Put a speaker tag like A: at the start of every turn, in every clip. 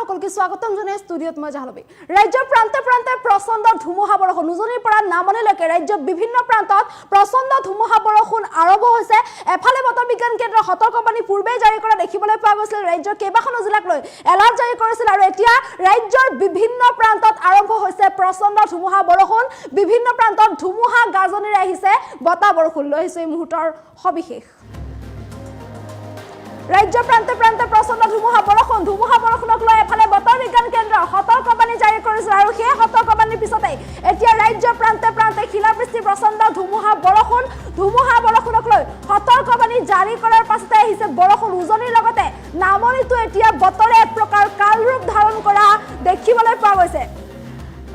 A: সকলকে স্বাগতম জানাই ষ্টুডিওত মই জাহলবি ৰাজ্যৰ প্ৰান্তে প্ৰান্তে প্ৰচণ্ড ধুমুহা বৰষুণ উজনিৰ পৰা নামনিলৈকে ৰাজ্যৰ বিভিন্ন প্ৰান্তত প্ৰচণ্ড ধুমুহা বৰষুণ আৰম্ভ হৈছে এফালে বতৰ বিজ্ঞান কেন্দ্ৰৰ সতৰ্কবাণী পূৰ্বে জাৰি কৰা দেখিবলৈ পোৱা গৈছিল ৰাজ্যৰ কেইবাখনো জিলাক লৈ এলাৰ্ট জাৰি কৰিছিল আৰু এতিয়া ৰাজ্যৰ বিভিন্ন প্ৰান্তত আৰম্ভ হৈছে প্ৰচণ্ড ধুমুহা বৰষুণ বিভিন্ন প্ৰান্তত ধুমুহা গাজনিৰে আহিছে বতাহ বৰষুণ লৈ আহিছে এই মুহূৰ্তৰ সবিশেষ ৰাজ্য প্ৰান্তে প্ৰান্তে প্ৰচণ্ড ধুমুহা বৰষুণক লৈ এফালে বতৰ বিজ্ঞান কেন্দ্ৰ সতৰ্কবাণী জাৰি কৰিছিল আৰু সেই সতৰ্কবাণীৰ পিছতে এতিয়া ৰাজ্য প্ৰান্তে প্ৰান্তে শিলাবৃষ্টি প্ৰচণ্ড ধুমুহা বৰষুণক লৈ সতৰ্কবাণী জাৰি কৰাৰ পাছতে আহিছে বৰষুণ উজনিৰ লগতে নামনিতো এতিয়া বতৰে এক প্ৰকাৰ কাল ৰূপ ধাৰণ কৰা দেখিবলৈ পোৱা গৈছে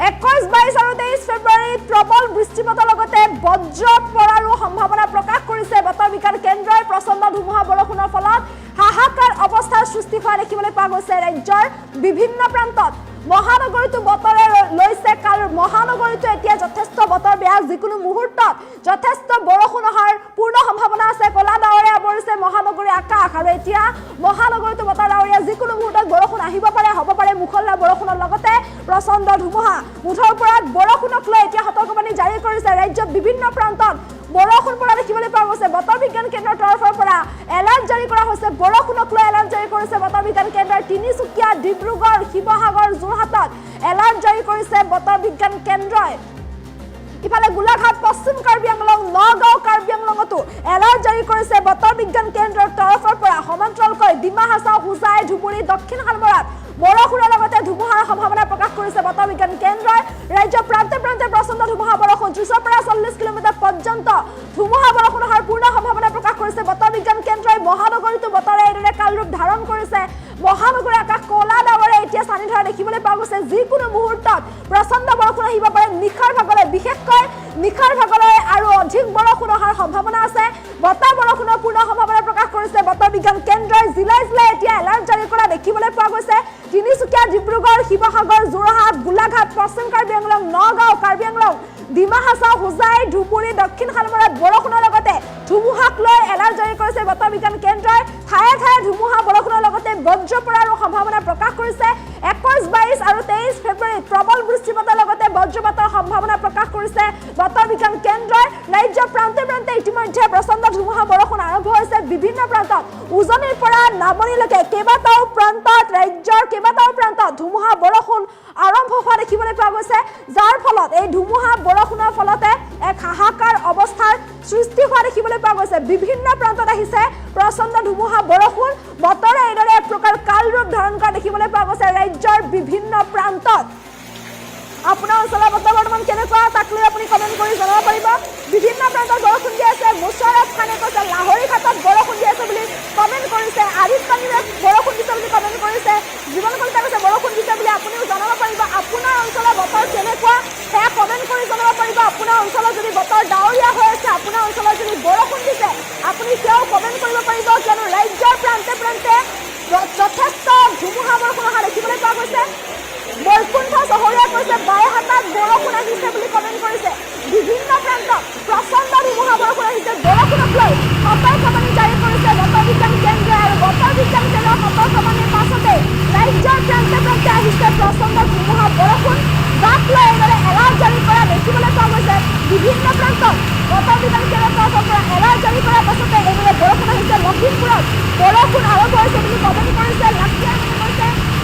A: 21, 22 আৰু 23 ফেব্ৰুৱাৰীত প্ৰবল বৃষ্টিপাতৰ লগতে বজ্ৰ পৰাৰো সম্ভাৱনা প্ৰকাশ কৰিছে বতৰ বিজ্ঞান কেন্দ্ৰই প্ৰচণ্ড ধুমুহা বৰষুণৰ ফলত হাহাকাৰ অৱস্থাৰ সৃষ্টি হোৱা দেখিবলৈ পোৱা গৈছে ৰাজ্যৰ বিভিন্ন প্ৰান্তত মহানগৰীতো বতৰে লৈছে কাল মহানগৰীতো এতিয়া যথেষ্ট বতৰ বেয়া যিকোনো মুহূৰ্তত যথেষ্ট বৰষুণ অহাৰ পূৰ্ণ সম্ভাৱনা আছে কলা ডাৱৰে আৱৰিছে মহানগৰীৰ আকাশ আৰু এতিয়া মহানগৰীতো বতৰ ডাৱৰীয়া যিকোনো মুহূৰ্তত বৰষুণ আহিব পাৰে হ'ব পাৰে মুখলধাৰ বৰষুণৰ লগতে প্ৰচণ্ড ধুমুহা মুঠৰ ওপৰত বৰষুণক লৈ এতিয়া সতৰ্কবাণী জাৰি কৰিছে ৰাজ্যৰ বিভিন্ন প্ৰান্তত বৰষুণ পৰা দেখিবলৈ পোৱা গৈছে বতৰ বিজ্ঞান কেন্দ্ৰৰ তৰফৰ পৰা এলাৰ্ট জাৰি কৰা হৈছে বৰষুণক লৈ এলাৰ্ট জাৰি কৰিছে বতৰ বিজ্ঞান কেন্দ্ৰৰ তিনিচুকীয়া ডিব্ৰুগড় শিৱসাগৰ যোৰহাটত এলাৰ্ট জাৰি কৰিছে বতৰ বিজ্ঞান কেন্দ্ৰই ইফালে গোলাঘাট পশ্চিম কাৰ্বি আংলং নগাঁও কাৰ্বি আংলঙতো এলাৰ্ট জাৰি কৰিছে বতৰ বিজ্ঞান কেন্দ্ৰৰ তৰফৰ পৰা সমান্তৰালকৈ ডিমা হাছাও হোজাই ধুবুৰী দক্ষিণ শালমৰাত বৰষুণৰ লগতে ধুমুহাৰ সম্ভাৱনা প্ৰকাশ কৰিছে বতৰ বিজ্ঞান কেন্দ্ৰই ৰাজ্যৰ প্ৰান্তে প্ৰান্তে প্ৰচণ্ড ধুমুহা বৰষুণ 30 পৰা 40 কিলোমিটাৰ পৰ্যন্ত ধুমুহা বৰষুণ হোৱাৰ পূৰ্ণ সম্ভাৱনা প্ৰকাশ কৰিছে বতৰ বিজ্ঞান কেন্দ্ৰই মহানগৰীতো বতৰে এইদৰে কাল ৰূপ ধাৰণ কৰিছে মহানগৰীৰ আকাশ কলা ডাৱৰে এতিয়া চানি ধৰা দেখিবলৈ পোৱা গৈছে যিকোনো মুহূৰ্তত প্ৰচণ্ড বৰষুণ আহিব পাৰে নিশাৰ ভাগলৈ বিশেষকৈ নিশাৰ ভাগলৈ আৰু অধিক বৰষুণ অহাৰ সম্ভাৱনা আছে বতাহ বৰষুণৰ পূৰ্ণ সম্ভাৱনা প্ৰকাশ কৰিছে বতৰ বিজ্ঞান কেন্দ্ৰই জিলাই এতিয়া এলাৰ্ট জাৰি কৰা দেখিবলৈ পোৱা গৈছে তিনিচুকীয়া ডিব্ৰুগড় শিৱসাগৰ যোৰহাট গোলাঘাট পশ্চিম কাৰ্বি আংলং নগাঁও কাৰ্বি আংলং ডিমা হাছাও হোজাই ধুবুৰী দক্ষিণ শালমৰাত বৰষুণৰ লগতে ধুমুহাক লৈ এলাৰ্ট জাৰি কৰিছে বতৰ বিজ্ঞান কেন্দ্ৰই ঠায়ে ঠায়ে ধুমুহা বৰষুণৰ লগতে বজ্ৰ পৰাৰো সম্ভাৱনা প্ৰকাশ কৰিছে 21, 22 আৰু 23 ফেব্ৰুৱাৰীত প্ৰবল বৃষ্টিপাতৰ লগতে বজ্ৰপাতৰ সম্ভাৱনা প্ৰকাশ কৰিছে বতৰ বিজ্ঞান কেন্দ্ৰই ৰাজ্যৰ প্ৰান্তে প্ৰান্তে ইতিমধ্যে প্ৰচণ্ড ধুমুহা বৰষুণ আৰম্ভ হৈছে বিভিন্ন প্ৰান্তত উজনিৰ পৰা নামনিলৈকে কেইবাটাও প্ৰান্তত ধুমুহা বৰষুণ আৰম্ভ হোৱা দেখিবলৈ পোৱা গৈছে যাৰ ফলত এই ধুমুহা বৰষুণৰ ফলতে এক হাহাকাৰ অৱস্থাৰ সৃষ্টি হোৱা দেখিবলৈ পোৱা গৈছে বিভিন্ন প্ৰান্তত আহিছে প্ৰচণ্ড ধুমুহা বৰষুণ বতৰে এইদৰে এক প্ৰকাৰ কাল ৰূপ ধাৰণ কৰা দেখিবলৈ পোৱা গৈছে ৰাজ্যৰ বিভিন্ন প্ৰান্তত আপোনাৰ অঞ্চলৰ বতৰ বৰ্তমান কেনেকুৱা তাক লৈ আপুনি কমেণ্ট কৰি জনাব পাৰিব বিভিন্ন প্ৰান্তত বৰষুণ দি আছে মুছাৰফ খানে কৈছে লাহৰীঘাটত বৰষুণ দি আছে বুলি কমেণ্ট কৰিছে আদিত পানীৰে বৰষুণ দিছে বুলি কমেণ্ট কৰিছে জীৱন কলিতা কৈছে বৰষুণ দিছে বুলি আপুনিও জনাব পাৰিব আপোনাৰ অঞ্চলৰ বতৰ কেনেকুৱা সেয়া কমেণ্ট কৰি জনাব পাৰিব আপোনাৰ অঞ্চলত যদি বতৰ ডাৱৰীয়া হৈ আছে আপোনাৰ অঞ্চলত যদি বৰষুণ দিছে আপুনি সেয়াও কমেণ্ট কৰিব পাৰিব কিয়নো ৰাজ্যৰ প্ৰান্তে প্ৰান্তে যথেষ্ট ধুমুহা বৰষুণ অহা দেখিবলৈ পোৱা গৈছে বৈকুণ্ঠ চহৰীয়া কৈছে বাইহাটাত বৰষুণ আহিছে বুলি কমেণ্ট কৰিছে বিভিন্ন প্ৰান্তত প্ৰচণ্ড ধুমুহা বৰষুণ আহিছে বৰষুণক লৈ সতৰ্কবাণী জাৰি কৰিছে বতৰ বিজ্ঞান কেন্দ্ৰই আৰু বতৰ বিজ্ঞান কেন্দ্ৰৰ সতৰ্কবাণীৰ পাছতে ৰাজ্যৰ প্ৰান্তে প্ৰান্তে আহিছে প্ৰচণ্ড ধুমুহা বৰষুণ যাক লৈ এইদৰে এলাৰ্ট জাৰি কৰা দেখিবলৈ পোৱা গৈছে বিভিন্ন প্ৰান্তত বতৰ বিজ্ঞান কেন্দ্ৰৰ তৰফৰ পৰা এলাৰ্ট জাৰি কৰাৰ পাছতে এইদৰে বৰষুণ আহিছে লখিমপুৰত বৰষুণ আৰম্ভ হৈছে বুলি কমেণ্ট কৰিছে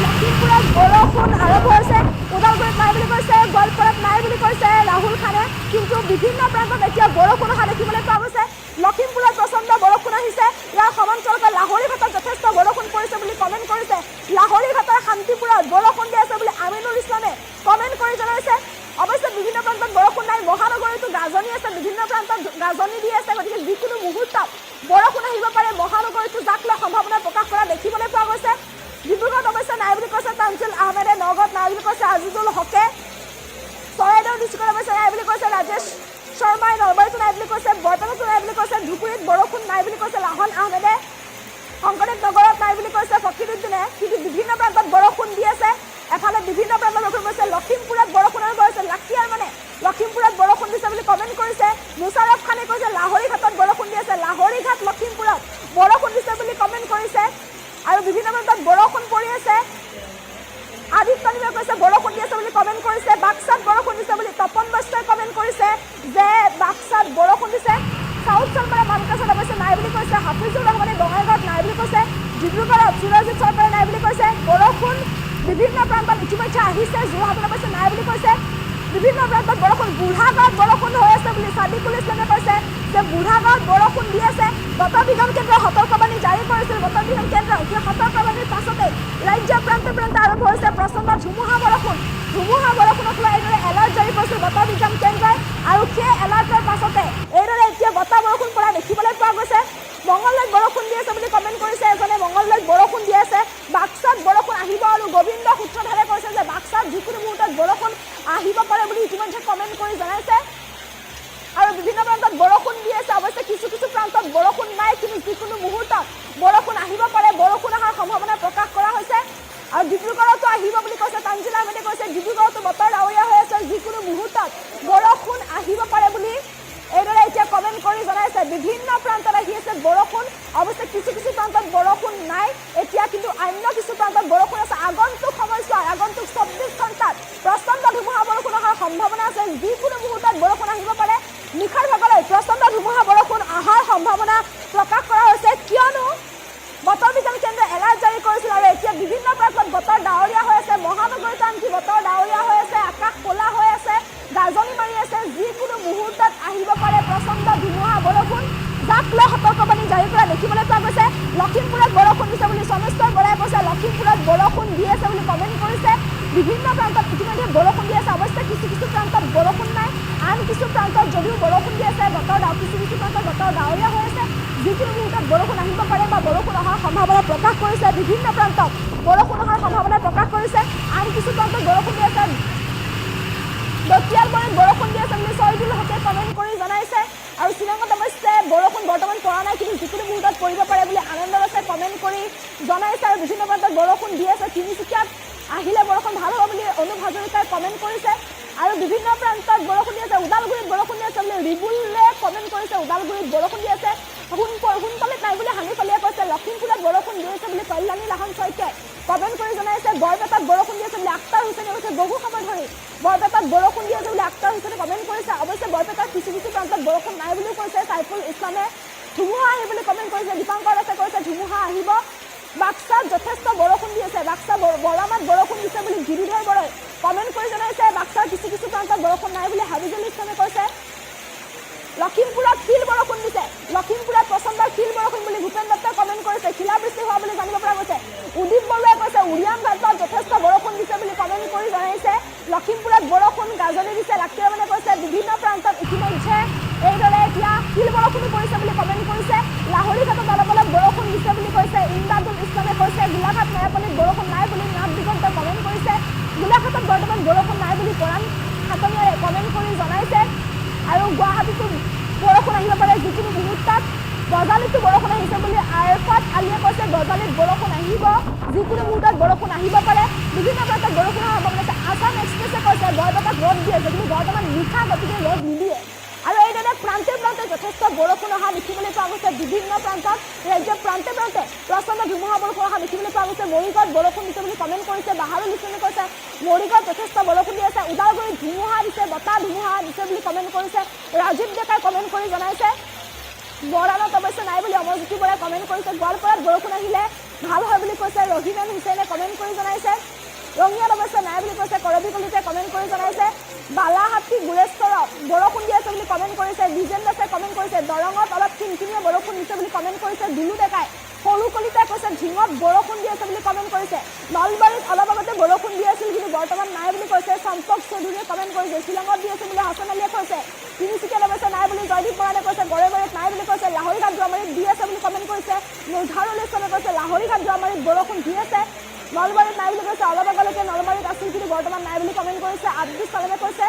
A: লখিমপুৰত বৰষুণ আৰম্ভ হৈছে ওদালগুৰিত নাই বুলি কৈছে গোৱালপাৰাত নাই বুলি কৈছে ৰাহুল খানে কিন্তু বিভিন্ন প্ৰান্তত এতিয়া বৰষুণ অহা দেখিবলৈ পোৱা গৈছে লখিমপুৰত প্ৰচণ্ড বৰষুণ আহিছে ইয়াৰ সমান্তৰালকৈ লাহৰীঘাটত যথেষ্ট বৰষুণ পৰিছে বুলি কমেণ্ট কৰিছে লাহৰীঘাটৰ শান্তিপুৰত বৰষুণ দি আছে বুলি আমিনুল ইছলামে কমেণ্ট কৰি জনাইছে অৱশ্যে বিভিন্ন প্ৰান্তত বৰষুণ নাই মহানগৰীতো গাজনি আছে বিভিন্ন প্ৰান্তত গাজনি দি আছে গতিকে যিকোনো মুহূৰ্তত বৰষুণ আহিব পাৰে মহানগৰীতো যাক লৈ সম্ভাৱনা প্ৰকাশ কৰা দেখিবলৈ পোৱা গৈছে ডিব্ৰুগড়ত অৱশ্যে নাই বুলি কৈছে তানজিল আহমেদে নগাঁৱত নাই বুলি কৈছে আজিজুল হকে চৰাইদেউ ডিষ্ট্ৰিক্টত অৱশ্যে নাই বুলি কৈছে ৰাজেশ শৰ্মাই নলবাৰীতো নাই বুলি কৈছে বৰপেটাতো নাই বুলি কৈছে ধুবুৰীত বৰষুণ নাই বুলি কৈছে লাহন আহমেদে শংকৰদেৱ নগৰত নাই বুলি কৈছে ফকিৰুদ্দিনে কিন্তু বিভিন্ন প্ৰান্তত বৰষুণ দি আছে এফালে বিভিন্ন প্ৰান্তত বৰষুণ গৈছে লখিমপুৰত বৰষুণ আৰম্ভ হৈছে লাখিয়াৰ মানে লখিমপুৰত বৰষুণ দিছে বুলি কমেণ্ট কৰিছে মুছাৰফ খানে কৈছে লাহৰীঘাটত বৰষুণ দি আছে লাহৰীঘাট লখিমপুৰত বৰষুণ দিছে বুলি কমেণ্ট কৰিছে আৰু বিভিন্ন প্ৰান্তত বৰষুণ পৰি আছে নিবে কৈছে বৰষুণ দি আছে বুলি কমেন্ট কৰিছে বাক্সাত বৰষুণ দিছে বুলি তপন বস্ত্ৰই কমেন্ট কৰিছে যে বাক্সাত বৰষুণ দিছে সাউথ চৰকাৰে মানকাছত অৱশ্যে নাই বুলি কৈছে হাফিজুৰ ৰহমানে বঙাইগাঁৱত নাই বুলি কৈছে ডিব্ৰুগড়ত সুৰজিৎ চৰকাৰে নাই বুলি কৈছে বৰষুণ বিভিন্ন প্ৰান্তত ইতিমধ্যে আহিছে যোৰহাটত অৱশ্যে নাই বুলি কৈছে বিভিন্ন প্ৰান্তত বৰষুণ বুঢ়াগাঁৱত বৰষুণ হৈ আছে বুলি সাদিকুল ইছলামে কৈছে যে বুঢ়াগাঁৱত বৰষুণ দি আছে বতৰ বিজ্ঞান কেন্দ্ৰই সতৰ্কবাণী জাৰি কৰিছিল বতৰ বিজ্ঞান কেন্দ্ৰই সেই সতৰ্কবাণীৰ পাছতে ৰাজ্যৰ প্ৰান্তে প্ৰান্তে আৰম্ভ হৈছে প্ৰচণ্ড ধুমুহা বৰষুণক লৈ এইদৰে এলাৰ্ট জাৰি কৰিছিল বতৰ বিজ্ঞান কেন্দ্ৰই আৰু সেই এলাৰ্টৰ পাছতে এইদৰে এতিয়া বতাহ বৰষুণ পৰা দেখিবলৈ পোৱা গৈছে মঙলদৈত বৰষুণ দি আছে বুলি কমেন্ট কৰিছে এজনে মঙলদৈত বৰষুণ দি আছে বাক্সাত বৰষুণ আহিব আৰু গোবিন্দ সূত্ৰধাৰে কৈছে যে বাক্সাত যিকোনো মুহূৰ্তত বৰষুণ আহিব পাৰে বুলি ইতিমধ্যে কমেন্ট কৰি জনাইছে আৰু বিভিন্ন প্ৰান্তত বৰষুণ দি আছে অৱশ্যে কিছু প্ৰান্তত বৰষুণ নাই কিন্তু যিকোনো মুহূৰ্তত বৰষুণ আহিব পাৰে বৰষুণ অহাৰ সম্ভাৱনা প্ৰকাশ কৰা হৈছে আৰু ডিব্ৰুগড়তো আহিব বুলি কৈছে তানজিল আহমেদে কৈছে ডিব্ৰুগড়তো বতৰ ডাৱৰীয়া হৈ আছে যিকোনো মুহূৰ্তত বৰষুণ আহিব পাৰে বুলি এইদৰে এতিয়া কমেন্ট কৰি জনাইছে বিভিন্ন প্ৰান্তত আহি আছে বৰষুণ অৱশ্যে কিছু প্ৰান্তত বৰষুণ নাই এতিয়া কিন্তু অন্য কিছু প্ৰান্তত বৰষুণ আছে আগন্তুক সময়ছোৱাত আগন্তুক 24 ঘণ্টাত প্ৰচণ্ড ধুমুহা বৰষুণ অহাৰ সম্ভাৱনা আছে যিকোনো মুহূৰ্তত বৰষুণ আহিব পাৰে নিশাৰ ভাগলৈ প্ৰচণ্ড ধুমুহা বৰষুণ অহাৰ সম্ভাৱনা প্ৰকাশ কৰা হৈছে কিয়নো বতৰ বিজ্ঞান কেন্দ্ৰই এলাৰ্ট জাৰি কৰিছিল আৰু এতিয়া বিভিন্ন প্ৰান্তত বতৰ ডাৱৰীয়া হৈ আছে মহানগৰীত আনকি বতৰ ডাৱৰীয়া হৈ আছে আকাশ ক'লা হৈ আছে গাজনি মাৰি আছে যিকোনো মুহূৰ্তত আহিব পাৰে প্ৰচণ্ড ধুমুহা বৰষুণ যাক লৈ সতৰ্কবাণী জাৰি কৰা দেখিবলৈ পোৱা গৈছে লখিমপুৰত বৰষুণ দিছে বুলি সমেশ্বৰ বৰাই কৈছে লখিমপুৰত বৰষুণ দি আছে বুলি কমেন্ট কৰিছে বিভিন্ন প্ৰান্তত ইতিমধ্যে বৰষুণ দি আছে অৱশ্যে কিছু প্ৰান্তত বৰষুণ নাই আন কিছু প্ৰান্তত যদিও বৰষুণ দি আছে কিছু প্ৰান্তত বতৰ ডাৱৰীয়া হৈ আছে যিকোনো মুহূৰ্তত বৰষুণ আহিব পাৰে বা বৰষুণ অহাৰ সম্ভাৱনা প্ৰকাশ কৰিছে বিভিন্ন প্ৰান্তত বৰষুণ অহাৰ সম্ভাৱনা প্ৰকাশ কৰিছে আন কিছু প্ৰান্তত বৰষুণ দি আছে দতিয়ালবাৰীত বৰষুণ দি আছে বুলি ছয়দুল হকে কমেন্ট কৰি জনাইছে আৰু শ্বিলঙত অৱশ্যে বৰষুণ বৰ্তমান পৰা নাই কিন্তু যিকোনো মুহূৰ্তত পৰিব পাৰে বুলি আনন্দৰছে কমেন্ট কৰি জনাইছে আৰু বিভিন্ন প্ৰান্তত বৰষুণ দি আছে তিনিচুকীয়াত আহিলে বৰষুণ ভাল হ'ব বুলি অনুপ হাজৰিকাই কমেন্ট কৰিছে আৰু বিভিন্ন প্ৰান্তত বৰষুণ দি আছে ওদালগুৰিত বৰষুণ দি আছে বুলি ৰিবুলে কমেন্ট কৰিছে ওদালগুৰিত বৰষুণ দি আছে সোনকালে নাই বুলি হানিফালিয়ে কৈছে লখিমপুৰত বৰষুণ দি আছে বুলি কল্যাণী লাহন শইকীয়াই কমেন্ট কৰি জনাইছে বৰপেটাত বৰষুণ দি আছে বুলি আক্তাৰ হুছেইনে কৈছে বহু সময় ধৰি বৰপেটাত বৰষুণ দি আছে বুলি আক্তাৰ হুছেইনে কমেন্ট কৰিছে অৱশ্যে বৰপেটাত কিছু প্ৰান্তত বৰষুণ নাই বুলিও কৈছে সাইফুল ইছলামে ধুমুহা আহিব বুলি কমেন্ট কৰিছে দীপাংকৰ দাসে কৈছে ধুমুহা আহিব বাক্সাত যথেষ্ট বৰষুণ দি আছে বাক্সা বৰামাত বৰষুণ দিছে বুলি গিৰিধৰ বৰাই কমেন্ট কৰি জনাইছে বাক্সাৰ কিছু প্ৰান্তত বৰষুণ নাই বুলি হাবিজুল ইছলামে কৈছে লখিমপুৰত শিল বৰষুণ দিছে লখিমপুৰত প্ৰচণ্ড শিল বৰষুণ বুলি ভূপেন দত্তই কমেন্ট কৰিছে শিলাবৃষ্টি হোৱা বুলি জানিব পৰা গৈছে উদীপ বৰুৱাই কৈছে উৰিয়াম ঘাটত যথেষ্ট বৰষুণ দিছে বুলি কমেন্ট কৰি জনাইছে লখিমপুৰত বৰষুণ গাজনি দিছে লাকিয়ামানে কৈছে বিভিন্ন প্ৰান্তত ইতিমধ্যে এইদৰে এতিয়া শিল বৰষুণো পৰিছে বুলি কমেন্ট কৰিছে লাহৰীঘাটত অলপ বৰষুণ দিছে বুলি কৈছে ইমদাদুল ইছলামে কৈছে গোলাঘাট নয়াপল্লীত বৰষুণ নাই বুলি নাথ দিগন্তই কমেন্ট কৰিছে গোলাঘাটত বৰ্তমান বৰষুণ নাই বুলি পৰাণ খাটনিয়াৰে কমেন্ট কৰি জনাইছে আৰু গুৱাহাটীতো বৰষুণ আহিব পাৰে যিকোনো মুহূৰ্তত গজালিতো বৰষুণ আহিছে বুলি আৰফাত আলিয়ে কৈছে গজালিত বৰষুণ আহিব যিকোনো মুহূৰ্তত বৰষুণ আহিব পাৰে বিভিন্ন প্ৰান্তত বৰষুণৰ সম্ভাৱনা আছে আছাম এক্সপ্ৰেছে কৈছে বৰপেটাত ৰ'দ দি আছে কিন্তু বৰ্তমান নিশা গতিকে ৰ'দ নিদিয়ে আৰু এইদৰে প্ৰান্তে যথেষ্ট বৰষুণ অহা দেখিবলৈ পোৱা গৈছে বিভিন্ন প্ৰান্তত ৰাজ্যৰ প্ৰান্তে প্ৰচণ্ড ধুমুহা বৰষুণ অহা দেখিবলৈ পোৱা গৈছে মৰিগাঁৱত বৰষুণ দিছে বুলি কমেন্ট কৰিছে বাহাৰুল ইছলামে কৈছে মৰিগাঁৱত যথেষ্ট বৰষুণ দি আছে ওদালগুৰিত ধুমুহা দিছে বতাহ ধুমুহা দিছে বুলি কমেন্ট কৰিছে ৰাজীৱ ডেকাই কমেন্ট কৰি জনাইছে বৰাণত অৱশ্যে নাই বুলি অমৰজ্যোতি বৰাই কমেন্ট কৰিছে গোৱালপাৰাত বৰষুণ আহিলে ভাল হয় বুলি কৈছে ৰহিমেন হুছেইনে কমেন্ট কৰি জনাইছে ৰঙিয়াত অৱশ্যে নাই বুলি কৈছে কৰবী কলিতাই কমেন্ট কৰি জনাইছে বালাহাটী গুৰেশ্বৰত বৰষুণ দি আছে বুলি কমেন্ট কৰিছে বিজেন দাসে কমেন্ট কৰিছে দৰঙত অলপ কিনকিনীয়া বৰষুণ দিছে বুলি কমেন্ট কৰিছে দুলু ডেকাই সৰু কলিতাই কৈছে ঝিঙত বৰষুণ দি আছে বুলি কমেন্ট কৰিছে নলবাৰীত অলপ আগতে বৰষুণ দি আছিল কিন্তু বৰ্তমান নাই বুলি কৈছে চম্পক চৌধুৰীয়ে কমেন্ট কৰিছে শ্বিলঙত দি আছে বুলি হাছান আলীয়ে কৈছে তিনিচুকীয়াত অৱশ্যে নাই বুলি জয়দীপ বৰালে কৈছে গড়েবাৰীত নাই বুলি কৈছে লাহৰীঘাট যোৱামাৰীত দি আছে বুলি কমেন্ট কৰিছে মুজাহাৰুল ইছলামে কৈছে লাহৰীঘাট যোৱামাৰীত বৰষুণ দি আছে নলবাৰীত নাই বুলি কৈছে অলপ আগলৈকে নলবাৰীত আছিল কিন্তু বৰ্তমান নাই বুলি কমেন্ট কৰিছে আব্দুল চালেমে কৈছে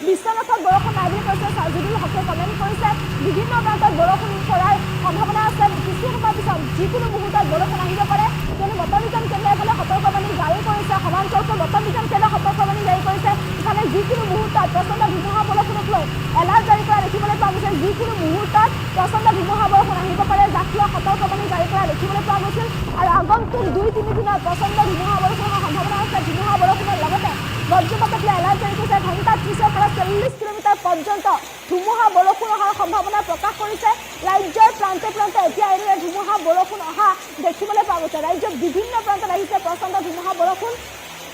A: বিশ্বনাথত বৰষুণ নাই বুলি কৈছে সাজিদুল হকে কমেন্ট কৰিছে বিভিন্ন প্ৰান্তত বৰষুণ পৰাৰ সম্ভাৱনা আছে কিছু সময়ৰ পিছত যিকোনো মুহূৰ্তত বৰষুণ আহিব পাৰে কিয়নো বতৰ বিজ্ঞান কেন্দ্ৰই এইফালে সতৰ্কবাণী জাৰি কৰিছে সমান্তৰালকৈ বতৰ বিজ্ঞান কেন্দ্ৰই সতৰ্কবাণী জাৰি কৰিছে ইফালে যিকোনো মুহূৰ্তত প্ৰচণ্ড ধুমুহা বৰষুণক লৈ এলাৰ্ট জাৰি কৰা দেখিবলৈ পোৱা গৈছে যিকোনো মুহূৰ্তত প্ৰচণ্ড ধুমুহা বৰষুণ আহিব পাৰে যাক লৈ সতৰ্কবাণী জাৰি কৰা দেখিবলৈ পোৱা গৈছিল আৰু আগন্তুক 2-3 দিনত প্ৰচণ্ড ধুমুহা বৰষুণৰ সম্ভাৱনা আছে ধুমুহা বৰষুণৰ 40 কিলোমিটাৰ পৰ্যন্ত ধুমুহা বৰষুণ অহাৰ সম্ভাৱনা প্ৰকাশ কৰিছে ৰাজ্যৰ প্ৰান্তে প্ৰান্তে এতিয়া এনেদৰে ধুমুহা বৰষুণ অহা দেখিবলৈ পোৱা গৈছে ৰাজ্যৰ বিভিন্ন প্ৰান্তত আহিছে প্ৰচণ্ড ধুমুহা বৰষুণ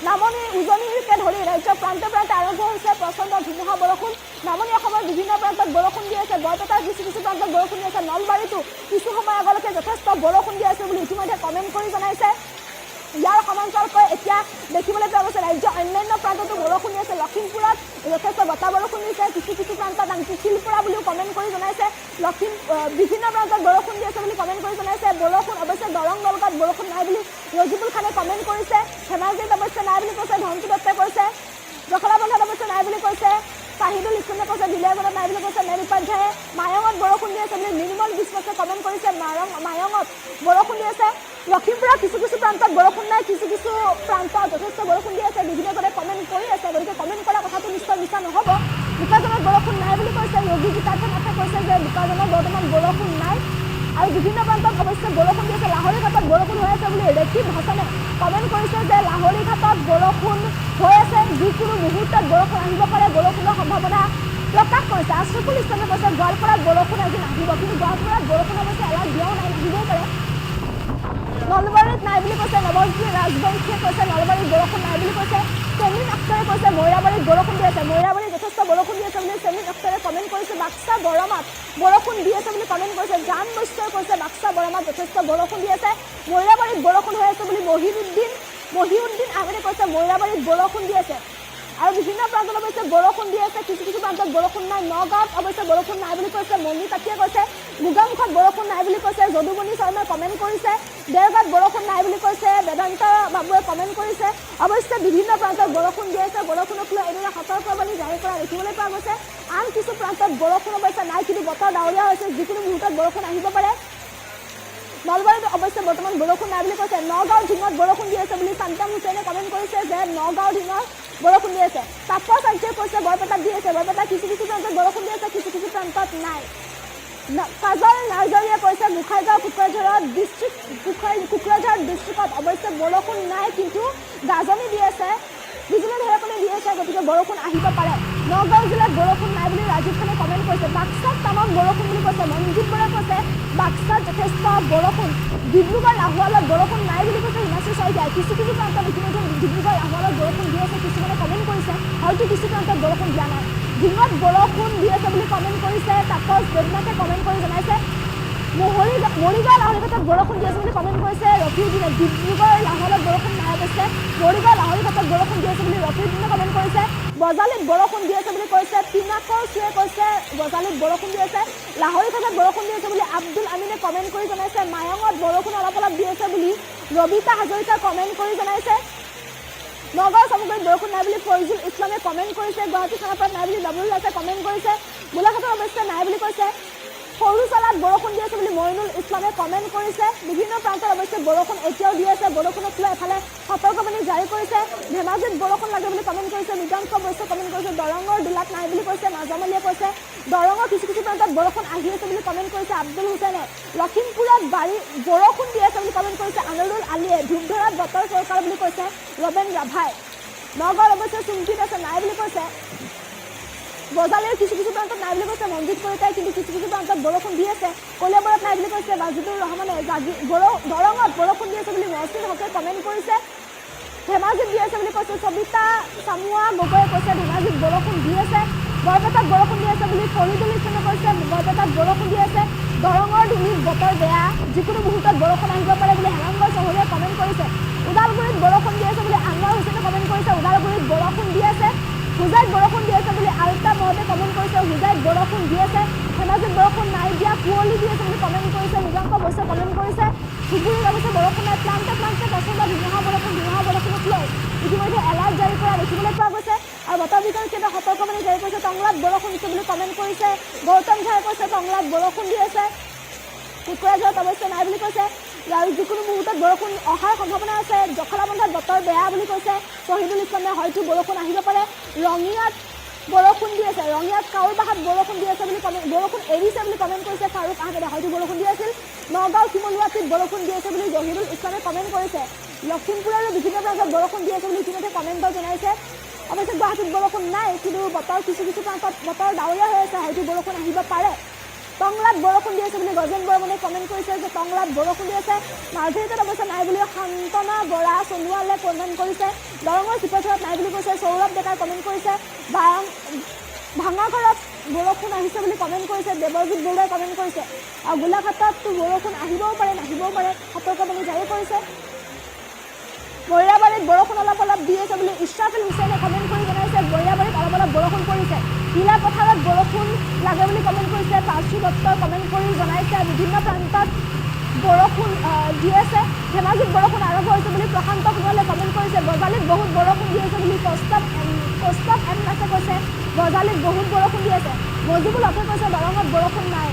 A: নামনি উজনিকে ধৰি ৰাজ্যৰ প্ৰান্তে প্ৰান্তে আৰম্ভ হৈছে প্ৰচণ্ড ধুমুহা বৰষুণ নামনি অসমৰ বিভিন্ন প্ৰান্তত বৰষুণ দি আছে বৰপেটাৰ কিছু প্ৰান্তত বৰষুণ দি আছে নলবাৰীতো কিছু সময় আগলৈকে যথেষ্ট বৰষুণ দি আছে বুলি ইতিমধ্যে কমেণ্ট কৰি জনাইছে ইয়াৰ সমান্তৰালকৈ এতিয়া দেখিবলৈ পোৱা গৈছে ৰাজ্যৰ অন্যান্য প্ৰান্ততো বৰষুণ দি আছে লখিমপুৰত যথেষ্ট বতাহ বৰষুণ দিছে কিছু প্ৰান্তত আনকি শিলপুৰা বুলিও কমেণ্ট কৰি জনাইছে বিভিন্ন প্ৰান্তত বৰষুণ দি আছে বুলি কমেণ্ট কৰি জনাইছে বৰষুণ অৱশ্যে দৰং নলগাঁৱত বৰষুণ নাই বুলি ৰজিবুল খানে কমেণ্ট কৰিছে ধেমাজিত অৱশ্যে নাই বুলি কৈছে ধনটো দত্তে কৈছে জখলাবন্ধাত অৱশ্যে নাই বুলি কৈছে চাহিদুল ইছলামে কৈছে দিলেগত নাই বুলি কৈছে মেন উপাধ্যায়ে মায়ঙত বৰষুণ দি আছে বুলি নিৰ্মল বিশ্বাসে কমেণ্ট কৰিছে মায়ঙত বৰষুণ দি আছে লখিমপুৰত কিছু প্ৰান্তত বৰষুণ নাই কিছু প্ৰান্তত যথেষ্ট বৰষুণ দি আছে বিভিন্নজনে কমেণ্ট কৰি আছে গতিকে কমেণ্ট কৰা কথাটো নিশ্চয় মিছা নহ'ব বোকাজনত বৰষুণ নাই বুলি কৈছে যোগী গীতাৰ্থ নাথে কৈছে যে বোকাজনত বৰ্তমান বৰষুণ নাই আৰু বিভিন্ন প্ৰান্তত অৱশ্যে বৰষুণ দি আছে লাহৰীঘাটত বৰষুণ হৈ আছে বুলি ৰেকিব হাছানে কমেণ্ট কৰিছে যে লাহৰীঘাটত বৰষুণ হৈ আছে যিকোনো মুহূৰ্তত বৰষুণ আহিব পাৰে বৰষুণৰ সম্ভাৱনা প্ৰকাশ কৰিছে আশৰাফুল ইছলামে কৈছে গোৱালপাৰাত বৰষুণ আজি নাহিব কিন্তু গোৱালপাৰাত বৰষুণ অৱশ্যে এলাৰ্ট দিয়াও নাই নাহিবও পাৰে নলবাৰীত নাই বুলি কৈছে নৱজ্যোতি ৰাজবংশীয়ে কৈছে নলবাৰীত বৰষুণ নাই বুলি কৈছে চেমিন আখতাৰে কৈছে মৈৰাবাৰীত বৰষুণ দি আছে মৈৰাবাৰীত যথেষ্ট বৰষুণ দি আছে বুলি চেমিন আখতাৰে কমেণ্ট কৰিছে বাক্সা বৰমাত বৰষুণ দি আছে বুলি কমেণ্ট কৰিছে জান বৈশ্যই কৈছে বাক্সা বৰমাত যথেষ্ট বৰষুণ দি আছে মৈৰাবাৰীত বৰষুণ হৈ আছে বুলি মহিউদ্দিন আহমেদে কৈছে মৈৰাবাৰীত বৰষুণ দি আছে আৰু বিভিন্ন প্ৰান্তত অৱশ্যে বৰষুণ দি আছে কিছু প্ৰান্তত বৰষুণ নাই নগাঁৱত অৱশ্যে বৰষুণ নাই বুলি কৈছে মণি তাতীয়ে কৈছে গোগামুখত বৰষুণ নাই বুলি কৈছে যদুমণি শৰ্মাই কমেণ্ট কৰিছে দেৰগাঁৱত বৰষুণ নাই বুলি কৈছে বেদান্ত বাবুৱে কমেণ্ট কৰিছে অৱশ্যে বিভিন্ন প্ৰান্তত বৰষুণ দি আছে বৰষুণক লৈ এনেদৰে সতৰ্কবাণী জাৰি কৰা দেখিবলৈ পোৱা গৈছে আন কিছু প্ৰান্তত বৰষুণ অৱশ্যে নাই কিন্তু বতৰ ডাৱৰীয়া হৈছে যিকোনো মুহূৰ্তত বৰষুণ আহিব পাৰে নলবাৰীত অৱশ্যে বৰ্তমান বৰষুণ নাই বুলি কৈছে নগাঁৱৰ ঢিঙত বৰষুণ দি আছে বুলি চান্তাম হুছেইনে কমেণ্ট কৰিছে যে নগাঁৱৰ ঢিঙত বৰষুণ দি আছে তাপস আৰ্যই কৈছে বৰপেটাত দি আছে বৰপেটা কিছু প্ৰান্তত বৰষুণ দি আছে কিছু প্ৰান্তত নাই কাজল নাৰ্জাৰীয়ে কৈছে গোসাইগাঁও কোকৰাঝাৰত ডিষ্ট্ৰিক্টত অৱশ্যে বৰষুণ নাই কিন্তু গাজনি দি আছে বিজুলী ঢেৰেকনি দি আছে গতিকে বৰষুণ আহিব পাৰে নগাঁও জিলাত বৰষুণ নাই বুলি ৰাজীৱ খানে কমেণ্ট কৰিছে বাক্সাত তামাম বৰষুণ বুলি কৈছে মনজিত বৰাই কৈছে বাক্সাত যথেষ্ট বৰষুণ ডিব্ৰুগড় লাহোৱালত বৰষুণ নাই বুলি কৈছে হিমাশ্ৰী শইকীয়াই কিছু প্ৰান্তত ইতিমধ্যে ডিব্ৰুগড় লাহোৱালত বৰষুণ দি আছে কিছুমানে কমেণ্ট কৰিছে হয়তো কিছু প্ৰান্তত বৰষুণ দিয়া নাই ঢিঙত বৰষুণ দি আছে বুলি কমেণ্ট কৰিছে তাপস দেৱনাথে কমেণ্ট কৰি জনাইছে মৰিগাঁও লাহৰীঘাটত বৰষুণ দি আছে বুলি কমেণ্ট কৰিছে ৰফিউদ্দিনে ডিব্ৰুগড় লাহোৱালত বৰষুণ নাই অৱশ্যে মৰিগাঁও লাহৰীঘাটত বৰষুণ দি আছে বুলি ৰফিউদ্দিনে কমেণ্ট কৰিছে বজালিত বৰষুণ দি আছে বুলি কৈছে পিনাকৰ চুৱে কৈছে বজালিত বৰষুণ দি আছে লাহৰীঘাটত বৰষুণ দি আছে বুলি আব্দুল আমিনে কমেণ্ট কৰি জনাইছে মায়ঙত বৰষুণ অলপ দি আছে বুলি ৰবিতা হাজৰিকাই কমেণ্ট কৰি জনাইছে নগাঁও চামগুৰিত বৰষুণ নাই বুলি ফৈজুল ইছলামে কমেণ্ট কৰিছে গুৱাহাটী খানাপাৰাত নাই বুলি ডাবুল দাসে কমেণ্ট কৰিছে গোলাঘাটত অৱশ্যে নাই বুলি কৈছে সৰুচালাত বৰষুণ দি আছে বুলি মইনুল ইছলামে কমেণ্ট কৰিছে বিভিন্ন প্ৰান্তত অৱশ্যে বৰষুণ এতিয়াও দি আছে বৰষুণক লৈ এফালে সতৰ্কবাণী জাৰি কৰিছে ধেমাজিত বৰষুণ লাগে বুলি কমেণ্ট কৰিছে মৃগাংক অৱশ্যে কমেণ্ট কৰিছে দৰঙৰ ডিলাত নাই বুলি কৈছে নাজামালিয়ে কৈছে দৰঙৰ কিছু প্ৰান্তত বৰষুণ আহি আছে বুলি কমেণ্ট কৰিছে আব্দুল হুছেইনে লখিমপুৰত বৰষুণ দি আছে বুলি কমেণ্ট কৰিছে আনোৰুল আলীয়ে ধূপধৰাত বতৰ চৰকাৰ বুলি কৈছে ৰবেন ৰাভাই নগাঁৱত অৱশ্যে চুমকিত আছে নাই বুলি কৈছে বজালিৰ কিছু প্ৰান্তত নাই বুলি কৈছে মনজিত কলিতাই কিন্তু কিছু প্ৰান্তত বৰষুণ দি আছে কলিয়াবৰত নাই বুলি কৈছে বাজিদুৰ ৰহমানে দৰঙত বৰষুণ দি আছে বুলি মহচিন হকে কমেণ্ট কৰিছে ধেমাজিত দি আছে বুলি কৈছে সবিতা চামুৱা গগৈয়ে কৈছে ধেমাজিত বৰষুণ দি আছে বৰপেটাত বৰষুণ দি আছে বুলি ফৰিদুল ইছলামে কৈছে বৰপেটাত বৰষুণ দি আছে দৰঙৰ ডিঙিত বতৰ বেয়া যিকোনো মুহূৰ্তত বৰষুণ আহিব পাৰে বুলি হেমন্ত চৌধুৰীয়ে কমেণ্ট কৰিছে ওদালগুৰিত বৰষুণ দি আছে বুলি আনোৱাৰ হুছেইনে কমেণ্ট কৰিছে ওদালগুৰিত বৰষুণ দি আছে হুজাইত বৰষুণ দি আছে বুলি আলতা মহতে কমেণ্ট কৰিছে হুজাইত বৰষুণ দি আছে ধেমাজিত বৰষুণ নাই দিয়া কুঁৱলী দি আছে বুলি কমেণ্ট কৰিছে মৃগাংক অৱশ্যে কমেণ্ট কৰিছে ধুবুৰীত অৱশ্যে বৰষুণ নাই প্ৰান্তে প্ৰচণ্ড ধুমুহা বৰষুণক লৈ ইতিমধ্যে এলাৰ্ট জাৰি কৰা দেখিবলৈ পোৱা গৈছে আৰু বতৰ বিজ্ঞান কেন্দ্ৰই সতৰ্কবাণী জাৰি কৰিছে টংলাত বৰষুণ দিছে বুলি কমেণ্ট কৰিছে গৌতম ঝাই কৈছে টংলাত বৰষুণ দি আছে কোকৰাঝাৰত অৱশ্যে নাই বুলি কৈছে আৰু যিকোনো মুহূৰ্তত বৰষুণ অহাৰ সম্ভাৱনা আছে জখলাবন্ধাত বতৰ বেয়া বুলি কৈছে শহীদুল ইছলামে হয়তো বৰষুণ আহিব পাৰে ৰঙিয়াত বৰষুণ দি আছে ৰঙিয়াত কাউৰবাহাত বৰষুণ দি আছে বুলি বৰষুণ এৰিছে বুলি কমেণ্ট কৰিছে ফাৰুক আহমেদে হয়তো বৰষুণ দি আছিল নগাঁও শিমলুৱাটিত বৰষুণ দি আছে বুলি জহিৰুল ইছলামে কমেণ্ট কৰিছে লখিমপুৰ আৰু বিভিন্ন প্ৰান্তত বৰষুণ দি আছে বুলি ইতিমধ্যে কমেণ্টত জনাইছে অৱশ্যে গুৱাহাটীত বৰষুণ নাই কিন্তু বতৰ কিছু প্ৰান্তত বতৰ ডাৱৰীয়া হৈ আছে হয়তো বৰষুণ আহিব পাৰে টংলাত বৰষুণ দি আছে বুলি গজেন বৰ্মনে কমেণ্ট কৰিছে যে টংলাত বৰষুণ দি আছে মাজুলীত অৱশ্যে নাই বুলি শান্তনা বৰা সোণোৱালে কমেণ্ট কৰিছে দৰঙৰ চিপাঝাৰত নাই বুলি কৈছে সৌৰভ ডেকাই কমেণ্ট কৰিছে ভাঙাঘৰত বৰষুণ আহিছে বুলি কমেণ্ট কৰিছে দেৱজিৎ বৰুৱাই কমেণ্ট কৰিছে আৰু গোলাঘাটতো বৰষুণ আহিবও পাৰে নাহিবও পাৰে সতৰ্কবাণী জাৰি কৰিছে বৰিয়াবাৰীত বৰষুণ অলপ দি আছে বুলি ইছৰাফিল হুছেইনে কমেণ্ট কৰি জনাইছে বৰিয়াবাৰীত অলপ বৰষুণ পৰিছে হিলা পথাৰত বৰষুণ লাগে বুলি কমেণ্ট কৰিছে পাৰ্চি দত্তই কমেণ্ট কৰি জনাইছে বিভিন্ন প্ৰান্তত বৰষুণ দি আছে ধেমাজিত বৰষুণ আৰম্ভ হৈছে বুলি প্ৰশান্ত সোণোৱালে কমেণ্ট কৰিছে বজালিত বহুত বৰষুণ দি আছে বুলি কৌস্তৱ এম নাছে কৈছে বজালিত বহুত বৰষুণ দি আছে মজিবুল হকে কৈছে দৰঙত বৰষুণ নাই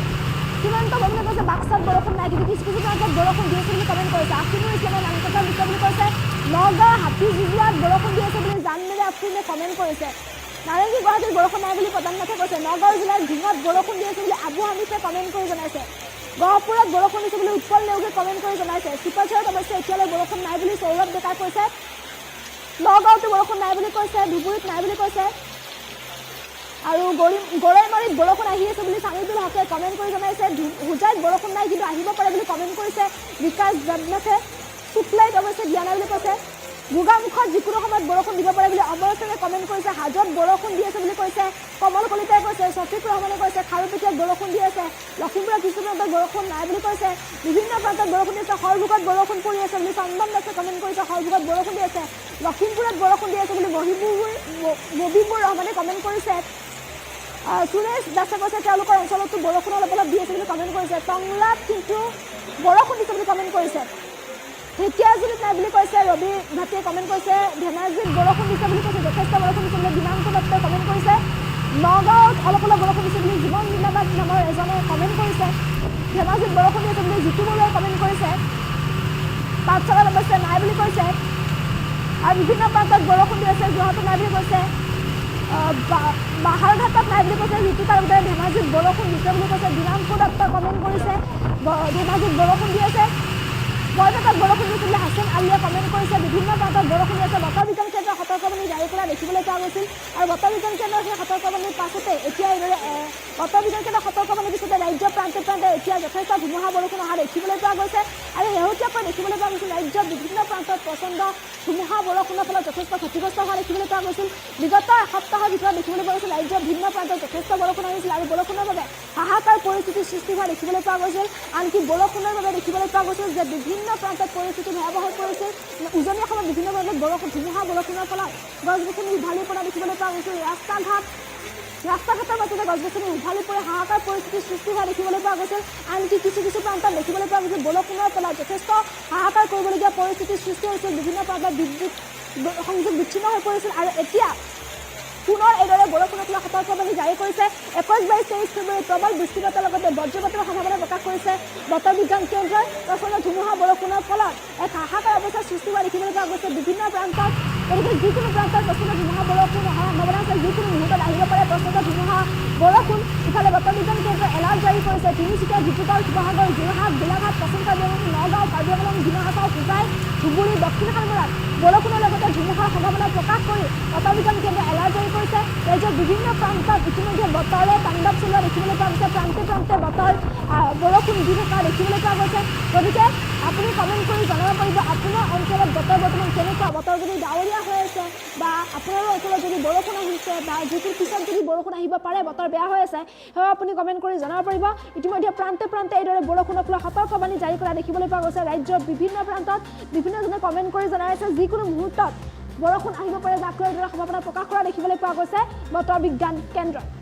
A: সীমান্ত বৰ্মনে কৈছে বাক্সাত বৰষুণ নাই কিন্তু কিছু প্ৰান্তত বৰষুণ দি আছে বুলি কমেণ্ট কৰিছে আফিনুৰ ইছলামে নামকথা লিখে বুলি কৈছে নগাঁও হাতীজোৱাত বৰষুণ দি আছে বুলি জানমেৰে আফ্ৰিনে কমেণ্ট কৰিছে নাৰেংগী গুৱাহাটীত বৰষুণ নাই বুলি প্ৰধানমন্ত্ৰীয়ে কৈছে নগাঁও জিলাৰ ঢিঙত বৰষুণ দি আছে বুলি আবু হানিফে কমেণ্ট কৰি জনাইছে গহপুৰত বৰষুণ দিছে বুলি উৎপল নেওগে কমেণ্ট কৰি জনাইছে চিপাঝাৰত অৱশ্যে এতিয়ালৈ বৰষুণ নাই বুলি সৌৰভ ডেকাই কৈছে নগাঁৱতো বৰষুণ নাই বুলি কৈছে ধুবুৰীত নাই বুলি কৈছে আৰু গৰৈমাৰীত বৰষুণ আহি আছে বুলি সামিদুল হকে কমেণ্ট কৰি জনাইছে হোজাইত বৰষুণ নাই কিন্তু আহিব পাৰে বুলি কমেণ্ট কৰিছে বিকাশ দেৱনাথে শুক্লাইত অৱশ্যে দিয়া নাই বুলি কৈছে গোগামুখত যিকোনো সময়ত বৰষুণ দিব পাৰে বুলি অমৰ সিঙে কমেণ্ট কৰিছে হাজত বৰষুণ দি আছে বুলি কৈছে কমল কলিতাই কৈছে শফিক ৰহমানে কৈছে খাৰুপেটীয়াত বৰষুণ দি আছে লখিমপুৰত কিছু প্ৰান্তত বৰষুণ নাই বুলি কৈছে বিভিন্ন প্ৰান্তত বৰষুণ দি আছে সৰভোগত বৰষুণ পৰি আছে বুলি চন্দন দাসে কমেণ্ট কৰিছে সৰভোগত বৰষুণ দি আছে লখিমপুৰত বৰষুণ দি আছে বুলি মবিবুৰ ৰহমানে কমেণ্ট কৰিছে সুৰেশ দাসে কৈছে তেওঁলোকৰ অঞ্চলতো বৰষুণ অলপ দি আছে বুলি কমেণ্ট কৰিছে টংলাত কিন্তু বৰষুণ দিছে বুলি কমেণ্ট কৰিছে ঢেকীয়াজুলিত নাই বুলি কৈছে ৰবি ভাটিয়ে কমেণ্ট কৰিছে ধেমাজিত বৰষুণ দিছে বুলি কৈছে যথেষ্ট বৰষুণ দিছে বুলি দিনাংক দত্তই কমেণ্ট কৰিছে নগাঁৱত অলপ বৰষুণ দিছে বুলি জীৱন জিন্দাবাদ নামৰ এজনে কমেণ্ট কৰিছে ধেমাজিত বৰষুণ দিছে বুলি জিতু বৰুৱাই কমেণ্ট কৰিছে পাঠশালাত অৱশ্যে নাই বুলি কৈছে আৰু বিভিন্ন প্ৰান্তত বৰষুণ দি আছে যোৰহাটত নাই বুলি কৈছে বাহাৰঘাটত নাই বুলি কৈছে ঋতুকাৰ উদয় ধেমাজিত বৰষুণ দিছে বুলি কৈছে দিনাংক দত্তই কমেণ্ট কৰিছে ধেমাজিত বৰষুণ দি আছে বৰপেটাত বৰষুণ দিছে বুলি হাছান আলিয়ে কমেণ্ট কৰিছে বিভিন্ন প্ৰান্তত বৰষুণ দি আছে বতৰ বিজ্ঞান কেন্দ্ৰৰ সতৰ্কবাণী জাৰি কৰা দেখিবলৈ পোৱা গৈছিল আৰু বতৰ বিজ্ঞান কেন্দ্ৰৰ সেই সতৰ্কবাণীৰ পাছতে এতিয়া এইদৰে বতৰ বিজ্ঞান কেন্দ্ৰৰ সতৰ্কবাণীৰ পিছতে ৰাজ্যৰ প্ৰান্তে এতিয়া যথেষ্ট ধুমুহা বৰষুণ অহা দেখিবলৈ পোৱা গৈছে আৰু শেহতীয়াকৈ দেখিবলৈ পোৱা গৈছিল ৰাজ্যৰ বিভিন্ন প্ৰান্তত প্ৰচণ্ড ধুমুহা বৰষুণৰ ফলত যথেষ্ট ক্ষতিগ্ৰস্ত হোৱা দেখিবলৈ পোৱা গৈছিল বিগত এসপ্তাহৰ ভিতৰত দেখিবলৈ পোৱা গৈছিল ৰাজ্যৰ ভিন্ন প্ৰান্তত যথেষ্ট বৰষুণ আহিছিল আৰু বৰষুণৰ বাবে হাহাকাৰ পৰিস্থিতিৰ সৃষ্টি হোৱা দেখিবলৈ পোৱা গৈছিল আনকি বৰষুণৰ বাবে দেখিবলৈ পোৱা গৈছিল যে বিভিন্ন প্ৰান্তত পৰিস্থিতি ভয়াৱহ হৈ পৰিছিল উজনি অসমত বিভিন্ন প্ৰান্তত ধুমুহা বৰষুণৰ ফলত গছ গছনি উভালি পৰা দেখিবলৈ পোৱা গৈছিল ৰাস্তা ঘাটৰ মাজতে গছ গছনি উভালি পৰি হাহাকাৰ পৰিস্থিতিৰ সৃষ্টি হোৱা দেখিবলৈ পোৱা গৈছিল আনকি কিছু প্ৰান্তত দেখিবলৈ পোৱা গৈছিল বৰষুণৰ ফলত যথেষ্ট হাহাকাৰ কৰিবলগীয়া পৰিস্থিতিৰ সৃষ্টি হৈছিল বিভিন্ন প্ৰান্তত বিদ্যুৎ সংযোগ বিচ্ছিন্ন হৈ পৰিছিল আৰু এতিয়া পুনৰ এইদৰে বৰষুণক লৈ সতৰ্কবাণী জাৰি কৰিছে 21-22 ফেব্ৰুৱাৰীত প্ৰবল বৃষ্টিপাতৰ লগতে বজ্ৰপাতৰ সম্ভাৱনা প্ৰকাশ কৰিছে বতৰ বিজ্ঞান কেন্দ্ৰই প্ৰচণ্ড ধুমুহা বৰষুণৰ ফলত এক হাহাকাৰ অৱস্থাৰ সৃষ্টি হোৱা দেখিবলৈ পোৱা গৈছে বিভিন্ন প্ৰান্তত গতিকে যিকোনো প্ৰান্তত প্ৰচণ্ড ধুমুহা বৰষুণ অহাৰ সম্ভাৱনা আছে যিকোনো মুহূৰ্তত আহিব পাৰে প্ৰচণ্ড ধুমুহা বৰষুণ ইফালে বতৰ বিজ্ঞান কেন্দ্ৰই এলাৰ্ট জাৰি কৰিছে তিনিচুকীয়া ডিব্ৰুগড় শিৱসাগৰ যোৰহাট গোলাঘাট পশ্চিম কাৰ্বি নগাঁও কাৰ্বি আংলং ডিমা হাছাও হোজাই ধুবুৰী দক্ষিণ কামৰূপ বৰষুণৰ লগতে ধুমুহাৰ সম্ভাৱনা প্ৰকাশ কৰি বতৰ বিজ্ঞান কেন্দ্ৰই এলাৰ্ট জাৰি কৰিছে ৰাজ্যৰ বিভিন্ন প্ৰান্তত ইতিমধ্যে বতৰে তাণ্ডৱ চলোৱা দেখিবলৈ পোৱা গৈছে প্ৰান্তে বতৰ বৰষুণ দি থকা দেখিবলৈ পোৱা গৈছে গতিকে আপুনি কমেণ্ট কৰি জনাব পাৰিব আপোনাৰ অঞ্চলত বতৰ বৰ্তমান কেনেকুৱা বতৰ যদি ডাৱৰীয়া হৈ আছে বা আপোনাৰ অঞ্চলত যদি বৰষুণ আহিছে বা যিটোৰ পিছত যদি বৰষুণ আহিব পাৰে বতৰ বেয়া হৈ আছে সেয়া আপুনি কমেণ্ট কৰি জনাব পাৰিব ইতিমধ্যে প্ৰান্তে এইদৰে বৰষুণক লৈ সতৰ্কবাণী জাৰি কৰা দেখিবলৈ পোৱা গৈছে ৰাজ্যৰ বিভিন্ন প্ৰান্তত বিভিন্নজনে কমেণ্ট কৰি জনাই আছে যিকোনো মুহূৰ্তত বৰষুণ আহিব পাৰে যাক লৈ সম্ভাৱনা প্ৰকাশ কৰা দেখিবলৈ পোৱা গৈছে বতৰ বিজ্ঞান কেন্দ্ৰত